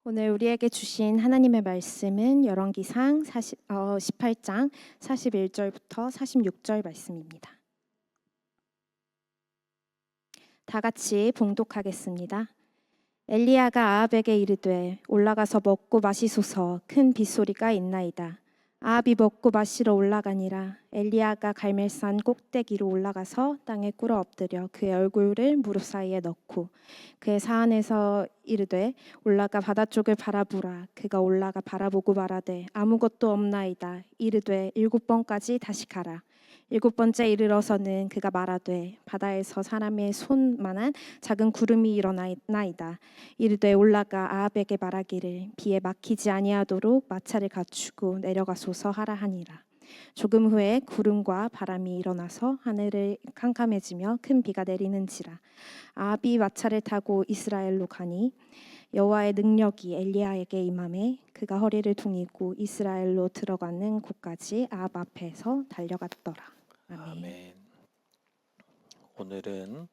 오늘 우리에게 주신 하나님의 말씀은 열왕기상 18장 41절부터 46절 말씀입니다. 다 같이 봉독하겠습니다. 엘리야가 아합에게 이르되 올라가서 먹고 마시소서. 큰 빗소리가 있나이다. 아합이 먹고 마시러 올라가니라. 엘리야가 갈멜산 꼭대기로 올라가서 땅에 꿇어 엎드려 그의 얼굴을 무릎 사이에 넣고 그의 사안에서 이르되 올라가 바다 쪽을 바라보라. 그가 올라가 바라보고 말하되 아무것도 없나이다. 이르되 7번까지 다시 가라. 7번째 이르러서는 그가 말하되 바다에서 사람의 손만한 작은 구름이 일어나이다. 이르되 올라가 아합에게 말하기를 비에 막히지 아니하도록 마차를 갖추고 내려가소서 하라 하니라. 조금 후에 구름과 바람이 일어나서 하늘을 캄캄해지며 큰 비가 내리는지라. 아합이 마차를 타고 이스라엘로 가니 여호와의 능력이 엘리야에게 임하매 그가 허리를 둥이고 이스라엘로 들어가는 곳까지 아합 앞에서 달려갔더라. 아멘. 아멘. 오늘은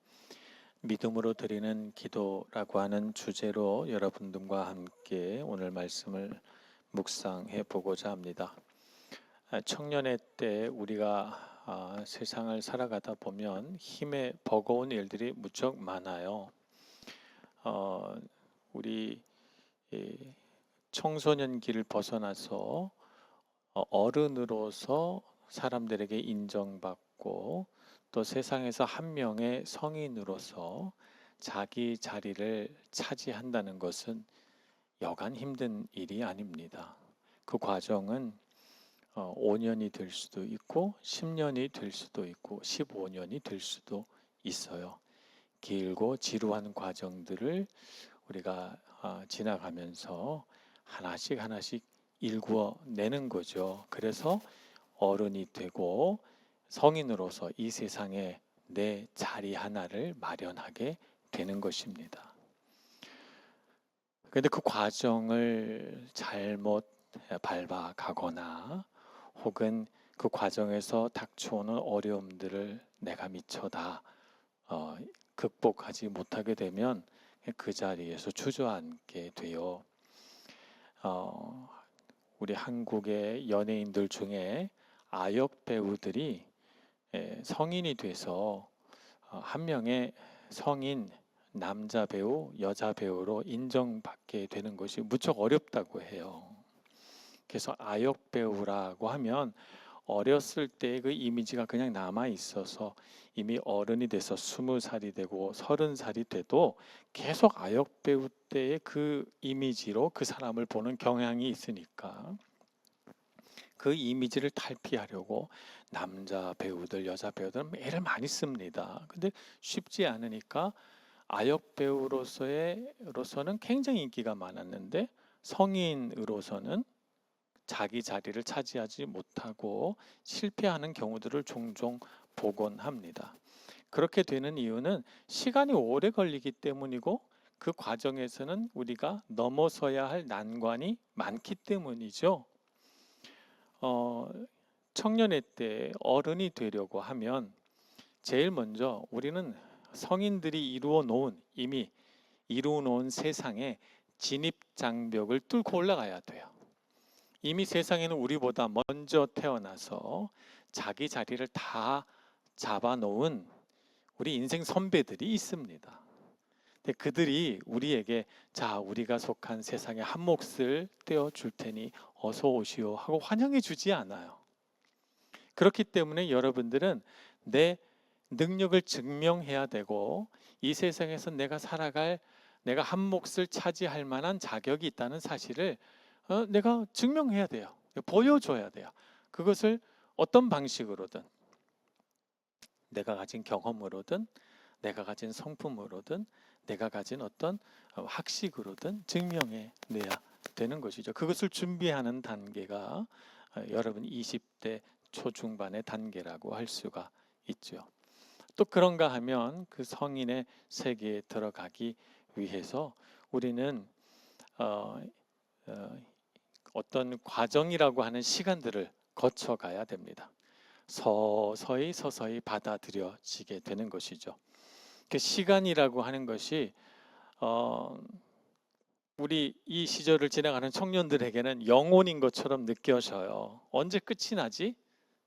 믿음으로 드리는 기도라고 하는 주제로 여러분들과 함께 오늘 말씀을 묵상해 보고자 합니다. 청년의 때 우리가 세상을 살아가다 보면 힘에 버거운 일들이 무척 많아요. 우리 청소년기를 벗어나서 어른으로서 사람들에게 인정받고 또 세상에서 한 명의 성인으로서 자기 자리를 차지한다는 것은 여간 힘든 일이 아닙니다. 그 과정은 5년이 될 수도 있고 10년이 될 수도 있고 15년이 될 수도 있어요. 길고 지루한 과정들을 우리가 지나가면서 하나씩 하나씩 일구어 내는 거죠. 그래서 어른이 되고 성인으로서 이 세상에 내 자리 하나를 마련하게 되는 것입니다. 그런데 그 과정을 잘못 밟아가거나 혹은 그 과정에서 닥쳐오는 어려움들을 내가 미처 다 극복하지 못하게 되면 그 자리에서 주저앉게 돼요. 우리 한국의 연예인들 중에 아역 배우들이 성인이 돼서 한 명의 성인 남자 배우, 여자 배우로 인정받게 되는 것이 무척 어렵다고 해요. 그래서 아역 배우라고 하면 어렸을 때 그 이미지가 그냥 남아 있어서 이미 어른이 돼서 20살이 되고 30살이 돼도 계속 아역 배우 때의 그 이미지로 그 사람을 보는 경향이 있으니까 그 이미지를 탈피하려고 남자 배우들, 여자 배우들은 애를 많이 씁니다. 근데 쉽지 않으니까 아역 배우로서는 굉장히 인기가 많았는데 성인으로서는 자기 자리를 차지하지 못하고 실패하는 경우들을 종종 보곤 합니다. 그렇게 되는 이유는 시간이 오래 걸리기 때문이고 그 과정에서는 우리가 넘어서야 할 난관이 많기 때문이죠. 청년의 때 어른이 되려고 하면 제일 먼저 우리는 성인들이 이미 이루어 놓은 세상에 진입 장벽을 뚫고 올라가야 돼요. 이미 세상에는 우리보다 먼저 태어나서 자기 자리를 다 잡아놓은 우리 인생 선배들이 있습니다. 근데 그들이 우리에게 자, 우리가 속한 세상에 한 몫을 떼어줄 테니 어서 오시오 하고 환영해 주지 않아요. 그렇기 때문에 여러분들은 내 능력을 증명해야 되고 이 세상에서 내가 한 몫을 차지할 만한 자격이 있다는 사실을 내가 증명해야 돼요. 보여줘야 돼요. 그것을 어떤 방식으로든 내가 가진 경험으로든 내가 가진 성품으로든 내가 가진 어떤 학식으로든 증명해 내야 되는 것이죠. 그것을 준비하는 단계가 여러분 20대 초중반의 단계라고 할 수가 있죠. 또 그런가 하면 그 성인의 세계에 들어가기 위해서 우리는 어떤 과정이라고 하는 시간들을 거쳐가야 됩니다. 서서히 받아들여지게 되는 것이죠. 그 시간이라고 하는 것이 우리 이 시절을 지나가는 청년들에게는 영혼인 것처럼 느껴져요. 언제 끝이 나지?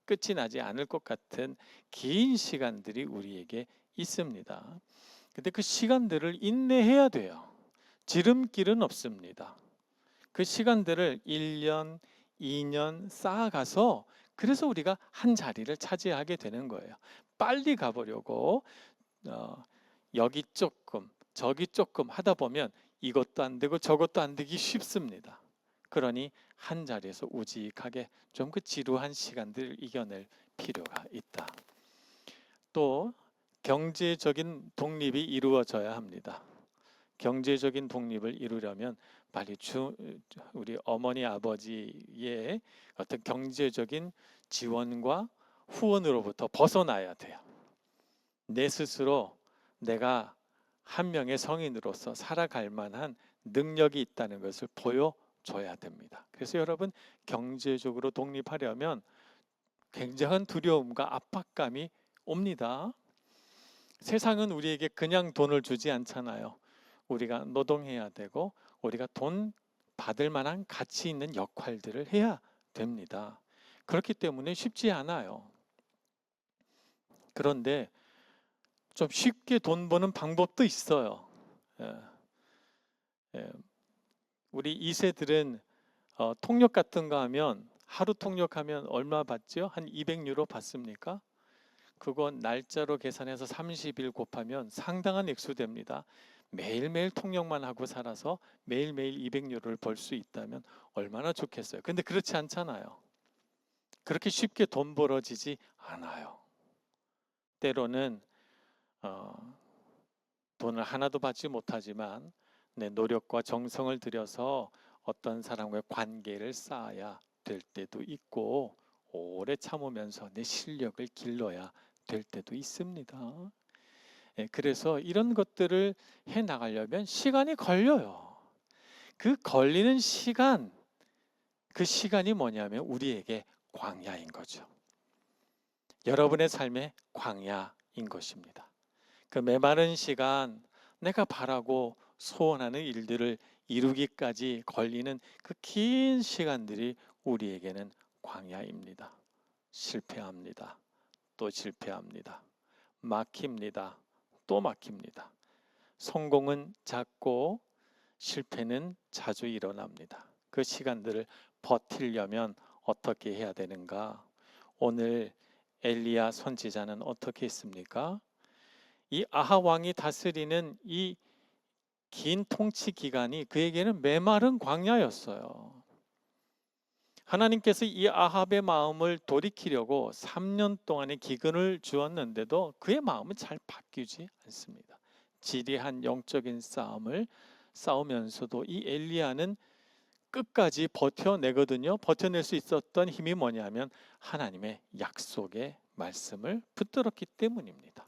끝이 나지 않을 것 같은 긴 시간들이 우리에게 있습니다. 근데 그 시간들을 인내해야 돼요. 지름길은 없습니다. 그 시간들을 1년, 2년 쌓아가서 그래서 우리가 한 자리를 차지하게 되는 거예요. 빨리 가보려고 여기 조금 저기 조금 하다 보면 이것도 안 되고 저것도 안 되기 쉽습니다. 그러니 한 자리에서 우직하게 좀 그 지루한 시간들을 이겨낼 필요가 있다. 또 경제적인 독립이 이루어져야 합니다. 경제적인 독립을 이루려면 빨리 우리 어머니 아버지의 어떤 경제적인 지원과 후원으로부터 벗어나야 돼요. 내 스스로 내가 한 명의 성인으로서 살아갈 만한 능력이 있다는 것을 보여줘야 됩니다. 그래서 여러분, 경제적으로 독립하려면 굉장한 두려움과 압박감이 옵니다. 세상은 우리에게 그냥 돈을 주지 않잖아요. 우리가 노동해야 되고 우리가 돈 받을 만한 가치 있는 역할들을 해야 됩니다. 그렇기 때문에 쉽지 않아요. 그런데 좀 쉽게 돈 버는 방법도 있어요. 예, 예. 우리 2세들은 통역 같은 거 하면 하루 통역하면 얼마 받죠? 한 200유로 받습니까? 그건 날짜로 계산해서 30일 곱하면 상당한 액수 됩니다. 매일매일 통역만 하고 살아서 매일매일 200유로를 벌 수 있다면 얼마나 좋겠어요. 근데 그렇지 않잖아요. 그렇게 쉽게 돈 벌어지지 않아요. 때로는 돈을 하나도 받지 못하지만 내 노력과 정성을 들여서 어떤 사람과의 관계를 쌓아야 될 때도 있고 오래 참으면서 내 실력을 길러야 될 때도 있습니다. 그래서 이런 것들을 해 나가려면 시간이 걸려요. 그 걸리는 시간, 그 시간이 뭐냐면 우리에게 광야인 거죠. 여러분의 삶의 광야인 것입니다. 그 메마른 시간, 내가 바라고 소원하는 일들을 이루기까지 걸리는 그 긴 시간들이 우리에게는 광야입니다. 실패합니다. 또 실패합니다. 막힙니다. 또 막힙니다. 성공은 작고 실패는 자주 일어납니다. 그 시간들을 버티려면 어떻게 해야 되는가? 오늘 엘리야 선지자는 어떻게 했습니까? 이 아하 왕이 다스리는 이 긴 통치 기간이 그에게는 메마른 광야였어요. 하나님께서 이 아합의 마음을 돌이키려고 3년 동안의 기근을 주었는데도 그의 마음은 잘 바뀌지 않습니다. 지리한 영적인 싸움을 싸우면서도 이 엘리야는 끝까지 버텨내거든요. 버텨낼 수 있었던 힘이 뭐냐면 하나님의 약속의 말씀을 붙들었기 때문입니다.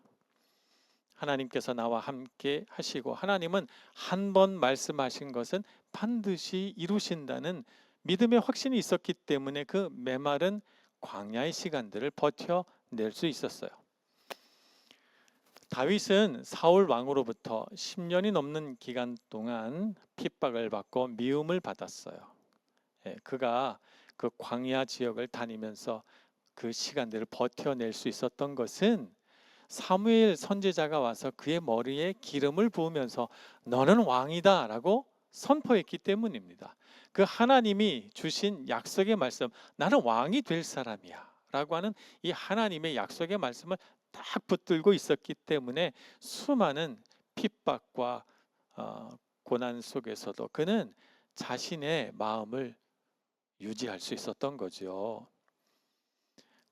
하나님께서 나와 함께 하시고 하나님은 한 번 말씀하신 것은 반드시 이루신다는 믿음의 확신이 있었기 때문에 그 메마른 광야의 시간들을 버텨낼 수 있었어요. 다윗은 사울 왕으로부터 10년이 넘는 기간 동안 핍박을 받고 미움을 받았어요. 그가 그 광야 지역을 다니면서 그 시간들을 버텨낼 수 있었던 것은 사무엘 선지자가 와서 그의 머리에 기름을 부으면서 너는 왕이다 라고 선포했기 때문입니다. 그 하나님이 주신 약속의 말씀, 나는 왕이 될 사람이야 라고 하는 이 하나님의 약속의 말씀을 딱 붙들고 있었기 때문에 수많은 핍박과 고난 속에서도 그는 자신의 마음을 유지할 수 있었던 거죠.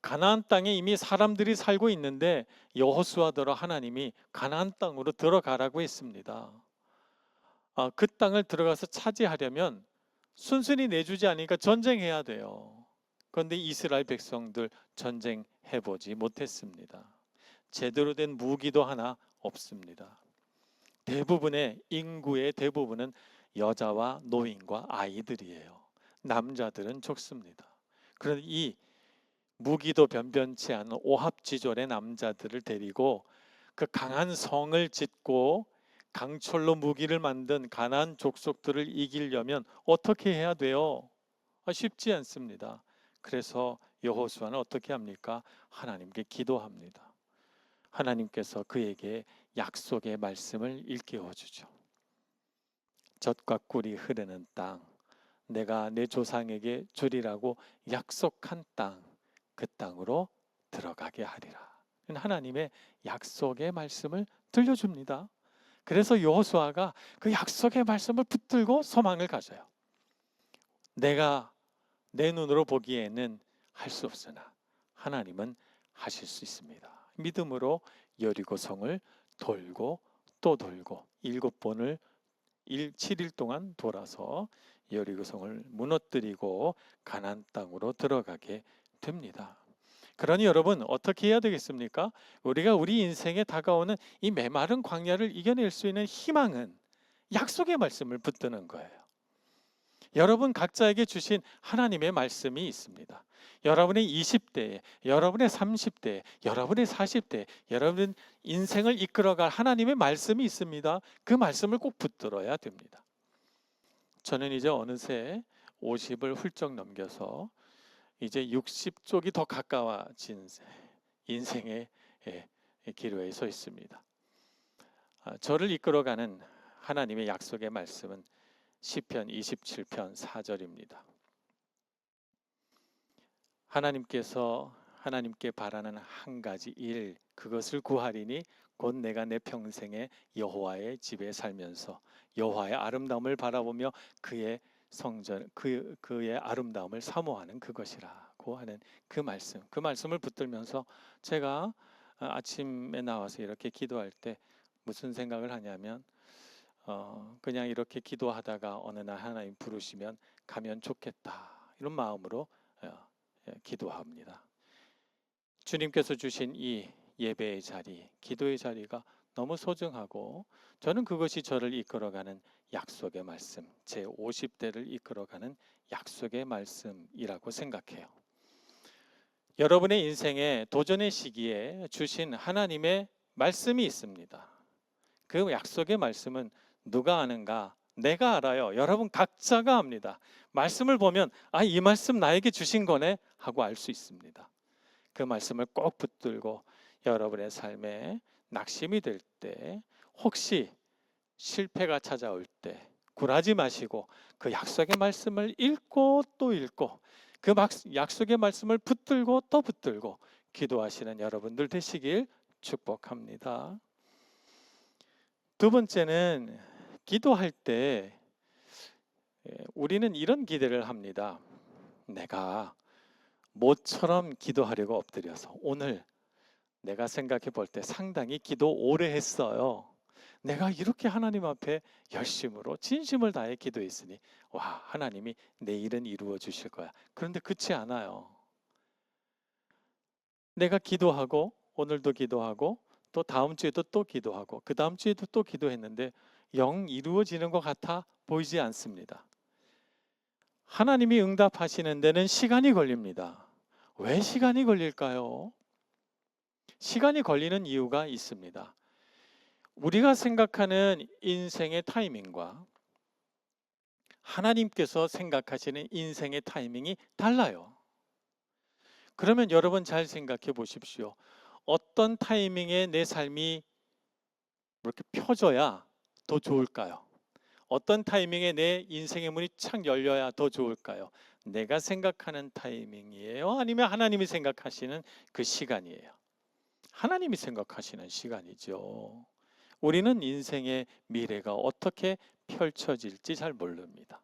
가나안 땅에 이미 사람들이 살고 있는데 여호수아더러 하나님이 가나안 땅으로 들어가라고 했습니다. 그 땅을 들어가서 차지하려면 순순히 내주지 않으니까 전쟁해야 돼요. 그런데 이스라엘 백성들 전쟁해보지 못했습니다. 제대로 된 무기도 하나 없습니다. 대부분의 인구의 대부분은 여자와 노인과 아이들이에요. 남자들은 적습니다. 그런데 이 무기도 변변치 않은 오합지졸의 남자들을 데리고 그 강한 성을 짓고 강철로 무기를 만든 가나안 족속들을 이기려면 어떻게 해야 돼요? 쉽지 않습니다. 그래서 여호수아는 어떻게 합니까? 하나님께 기도합니다. 하나님께서 그에게 약속의 말씀을 일깨워 주죠. 젖과 꿀이 흐르는 땅, 내가 내 조상에게 주리라고 약속한 땅, 그 땅으로 들어가게 하리라. 하나님의 약속의 말씀을 들려줍니다. 그래서 여호수아가 그 약속의 말씀을 붙들고 소망을 가져요. 내가 내 눈으로 보기에는 할 수 없으나 하나님은 하실 수 있습니다. 믿음으로 여리고성을 돌고 또 돌고 7번을 7일 동안 돌아서 여리고성을 무너뜨리고 가나안 땅으로 들어가게 됩니다. 그러니 여러분 어떻게 해야 되겠습니까? 우리가 우리 인생에 다가오는 이 메마른 광야를 이겨낼 수 있는 희망은 약속의 말씀을 붙드는 거예요. 여러분 각자에게 주신 하나님의 말씀이 있습니다. 여러분의 20대에, 여러분의 30대에, 여러분의 40대에 여러분 인생을 이끌어갈 하나님의 말씀이 있습니다. 그 말씀을 꼭 붙들어야 됩니다. 저는 이제 어느새 50을 훌쩍 넘겨서 이제 60쪽이 더 가까워진 인생의 기로에 서 있습니다. 저를 이끌어가는 하나님의 약속의 말씀은 시편 27편 4절입니다. 하나님께서 하나님께 바라는 한 가지 일, 그것을 구하리니 곧 내가 내 평생에 여호와의 집에 살면서 여호와의 아름다움을 바라보며 그의 성전, 그의 아름다움을 사모하는 그것이라고 하는 그 말씀을 붙들면서 제가 아침에 나와서 이렇게 기도할 때 무슨 생각을 하냐면 그냥 이렇게 기도하다가 어느 날 하나님 부르시면 가면 좋겠다, 이런 마음으로 기도합니다. 주님께서 주신 이 예배의 자리, 기도의 자리가 너무 소중하고 저는 그것이 저를 이끌어가는 약속의 말씀, 제 50대를 이끌어가는 약속의 말씀이라고 생각해요. 여러분의 인생의 도전의 시기에 주신 하나님의 말씀이 있습니다. 그 약속의 말씀은 누가 아는가? 내가 알아요. 여러분 각자가 압니다. 말씀을 보면 이 말씀 나에게 주신 거네 하고 알 수 있습니다. 그 말씀을 꼭 붙들고 여러분의 삶에 낙심이 될 때, 혹시 실패가 찾아올 때 굴하지 마시고 그 약속의 말씀을 읽고 또 읽고 그 약속의 말씀을 붙들고 또 붙들고 기도하시는 여러분들 되시길 축복합니다. 두 번째는 기도할 때 우리는 이런 기대를 합니다. 내가 모처럼 기도하려고 엎드려서 오늘 내가 생각해 볼 때 상당히 기도 오래 했어요. 내가 이렇게 하나님 앞에 열심으로 진심을 다해 기도했으니 하나님이 내 일은 이루어 주실 거야. 그런데 그렇지 않아요. 내가 기도하고 오늘도 기도하고 또 다음 주에도 또 기도하고 그 다음 주에도 또 기도했는데 영 이루어지는 것 같아 보이지 않습니다. 하나님이 응답하시는 데는 시간이 걸립니다. 왜 시간이 걸릴까요? 시간이 걸리는 이유가 있습니다. 우리가 생각하는 인생의 타이밍과 하나님께서 생각하시는 인생의 타이밍이 달라요. 그러면 여러분 잘 생각해 보십시오. 어떤 타이밍에 내 삶이 이렇게 펴져야 더 좋을까요? 어떤 타이밍에 내 인생의 문이 착 열려야 더 좋을까요? 내가 생각하는 타이밍이에요? 아니면 하나님이 생각하시는 그 시간이에요? 하나님이 생각하시는 시간이죠. 우리는 인생의 미래가 어떻게 펼쳐질지 잘 모릅니다.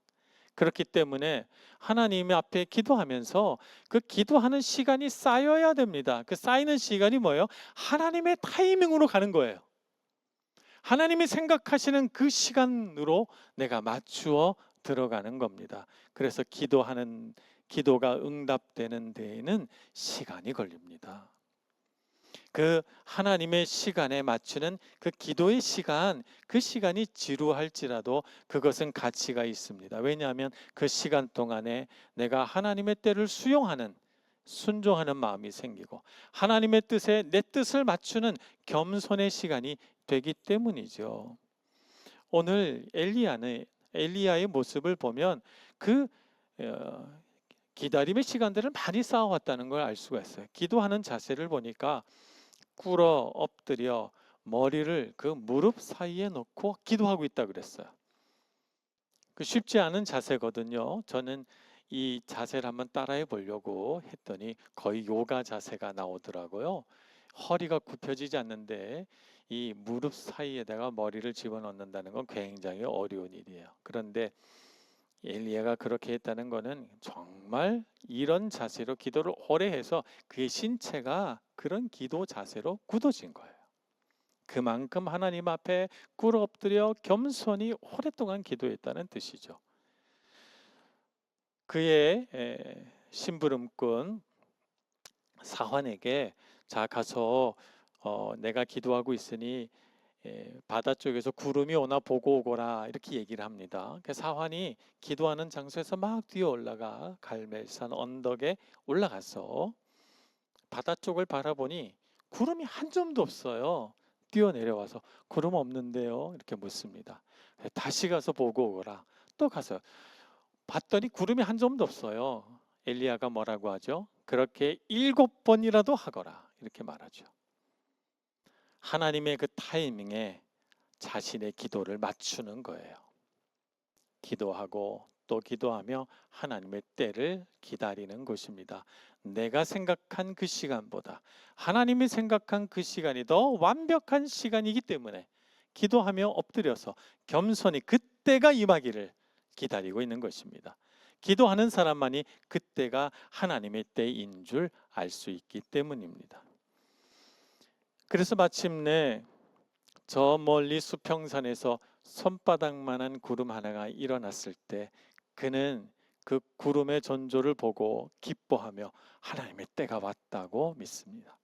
그렇기 때문에 하나님 앞에 기도하면서 그 기도하는 시간이 쌓여야 됩니다. 그 쌓이는 시간이 뭐예요? 하나님의 타이밍으로 가는 거예요. 하나님이 생각하시는 그 시간으로 내가 맞추어 들어가는 겁니다. 그래서 기도가 응답되는 데에는 시간이 걸립니다. 그 하나님의 시간에 맞추는 그 기도의 시간, 그 시간이 지루할지라도 그것은 가치가 있습니다. 왜냐하면 그 시간 동안에 내가 하나님의 때를 수용하는, 순종하는 마음이 생기고 하나님의 뜻에 내 뜻을 맞추는 겸손의 시간이 되기 때문이죠. 오늘 엘리야의 모습을 보면 그 기다림의 시간들을 많이 쌓아왔다는 걸 알 수가 있어요. 기도하는 자세를 보니까 꿇어 엎드려 머리를 그 무릎 사이에 놓고 기도하고 있다 그랬어요. 그 쉽지 않은 자세거든요. 저는 이 자세를 한번 따라해 보려고 했더니 거의 요가 자세가 나오더라고요. 허리가 굽혀지지 않는데 이 무릎 사이에다가 머리를 집어넣는다는 건 굉장히 어려운 일이에요. 그런데 엘리야가 그렇게 했다는 것은 정말 이런 자세로 기도를 오래 해서 그의 신체가 그런 기도 자세로 굳어진 거예요. 그만큼 하나님 앞에 꿇어 엎드려 겸손히 오랫동안 기도했다는 뜻이죠. 그의 심부름꾼 사환에게 자 가서 내가 기도하고 있으니 바다 쪽에서 구름이 오나 보고 오거라 이렇게 얘기를 합니다. 그 사환이 기도하는 장소에서 막 뛰어 올라가 갈멜산 언덕에 올라가서 바다 쪽을 바라보니 구름이 한 점도 없어요. 뛰어내려와서 구름 없는데요 이렇게 묻습니다. 다시 가서 보고 오거라. 또 가서 봤더니 구름이 한 점도 없어요. 엘리야가 뭐라고 하죠? 그렇게 7번이라도 하거라 이렇게 말하죠. 하나님의 그 타이밍에 자신의 기도를 맞추는 거예요. 기도하고 또 기도하며 하나님의 때를 기다리는 것입니다. 내가 생각한 그 시간보다 하나님이 생각한 그 시간이 더 완벽한 시간이기 때문에 기도하며 엎드려서 겸손히 그때가 임하기를 기다리고 있는 것입니다. 기도하는 사람만이 그때가 하나님의 때인 줄 알 수 있기 때문입니다. 그래서 마침내 저 멀리 수평산에서 손바닥만한 구름 하나가 일어났을 때 그는 그 구름의 전조를 보고 기뻐하며 하나님의 때가 왔다고 믿습니다.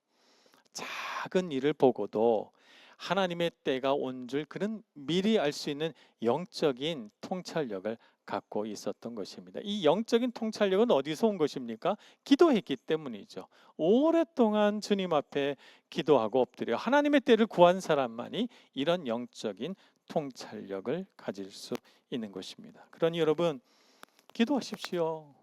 작은 일을 보고도 하나님의 때가 온 줄 그는 미리 알 수 있는 영적인 통찰력을 갖고 있었던 것입니다. 이 영적인 통찰력은 어디서 온 것입니까? 기도했기 때문이죠. 오랫동안 주님 앞에 기도하고 엎드려 하나님의 때를 구한 사람만이 이런 영적인 통찰력을 가질 수 있는 것입니다. 그러니 여러분 기도하십시오.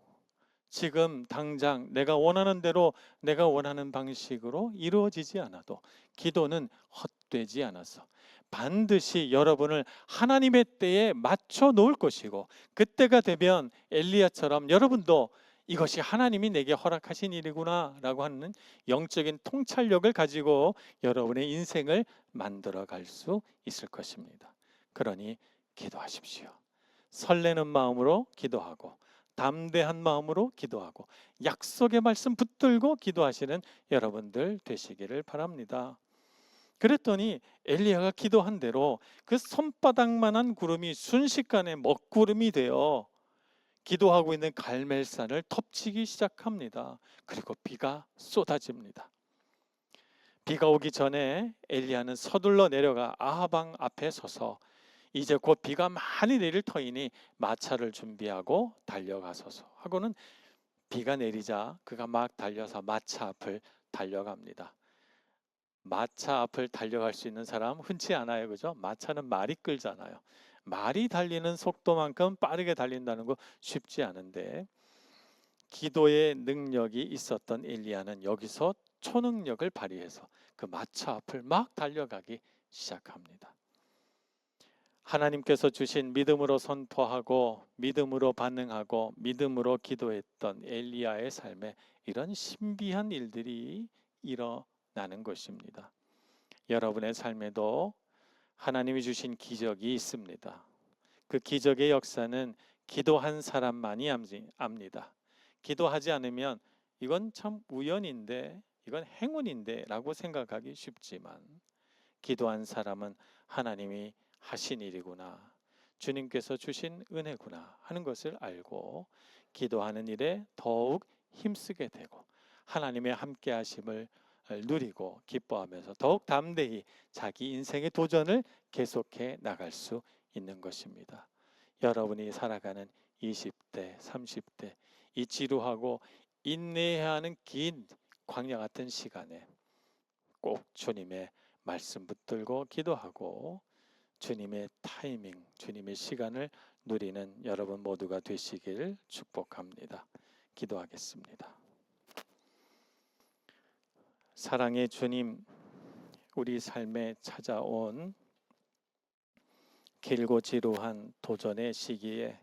지금 당장 내가 원하는 대로 내가 원하는 방식으로 이루어지지 않아도 기도는 헛되지 않아서 반드시 여러분을 하나님의 때에 맞춰 놓을 것이고 그때가 되면 엘리야처럼 여러분도 이것이 하나님이 내게 허락하신 일이구나 라고 하는 영적인 통찰력을 가지고 여러분의 인생을 만들어 갈 수 있을 것입니다. 그러니 기도하십시오. 설레는 마음으로 기도하고 담대한 마음으로 기도하고 약속의 말씀 붙들고 기도하시는 여러분들 되시기를 바랍니다. 그랬더니 엘리야가 기도한 대로 그 손바닥만한 구름이 순식간에 먹구름이 되어 기도하고 있는 갈멜산을 덮치기 시작합니다. 그리고 비가 쏟아집니다. 비가 오기 전에 엘리야는 서둘러 내려가 아합 왕 앞에 서서 이제 곧 비가 많이 내릴 터이니 마차를 준비하고 달려가소서 하고는 비가 내리자 그가 막 달려서 마차 앞을 달려갑니다. 마차 앞을 달려갈 수 있는 사람 흔치 않아요, 그죠? 마차는 말이 끌잖아요. 말이 달리는 속도만큼 빠르게 달린다는 거 쉽지 않은데 기도의 능력이 있었던 엘리야는 여기서 초능력을 발휘해서 그 마차 앞을 막 달려가기 시작합니다. 하나님께서 주신 믿음으로 선포하고 믿음으로 반응하고 믿음으로 기도했던 엘리야의 삶에 이런 신비한 일들이 일어나는 것입니다. 여러분의 삶에도 하나님이 주신 기적이 있습니다. 그 기적의 역사는 기도한 사람만이 압니다. 기도하지 않으면 이건 참 우연인데 이건 행운인데 라고 생각하기 쉽지만 기도한 사람은 하나님이 하신 일이구나, 주님께서 주신 은혜구나 하는 것을 알고 기도하는 일에 더욱 힘쓰게 되고 하나님의 함께 하심을 누리고 기뻐하면서 더욱 담대히 자기 인생의 도전을 계속해 나갈 수 있는 것입니다. 여러분이 살아가는 20대, 30대 이 지루하고 인내해야 하는 긴 광야 같은 시간에 꼭 주님의 말씀 붙들고 기도하고 주님의 타이밍, 주님의 시간을 누리는 여러분 모두가 되시길 축복합니다. 기도하겠습니다. 사랑의 주님, 우리 삶에 찾아온 길고 지루한 도전의 시기에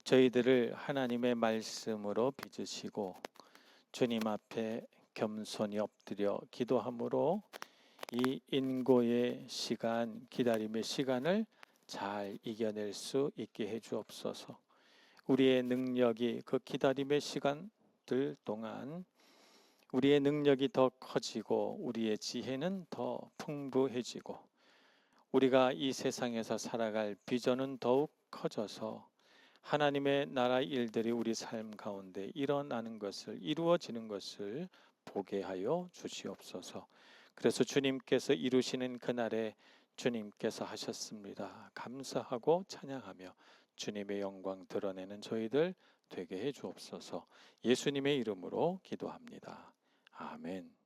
저희들을 하나님의 말씀으로 빚으시고 주님 앞에 겸손히 엎드려 기도함으로 이 인고의 시간, 기다림의 시간을 잘 이겨낼 수 있게 해 주옵소서. 우리의 능력이 그 기다림의 시간들 동안 우리의 능력이 더 커지고 우리의 지혜는 더 풍부해지고 우리가 이 세상에서 살아갈 비전은 더욱 커져서 하나님의 나라 일들이 우리 삶 가운데 일어나는 것을, 이루어지는 것을 보게 하여 주시옵소서. 그래서 주님께서 이루시는 그날에 주님께서 하셨습니다. 감사하고 찬양하며 주님의 영광 드러내는 저희들 되게 해 주옵소서. 예수님의 이름으로 기도합니다. 아멘.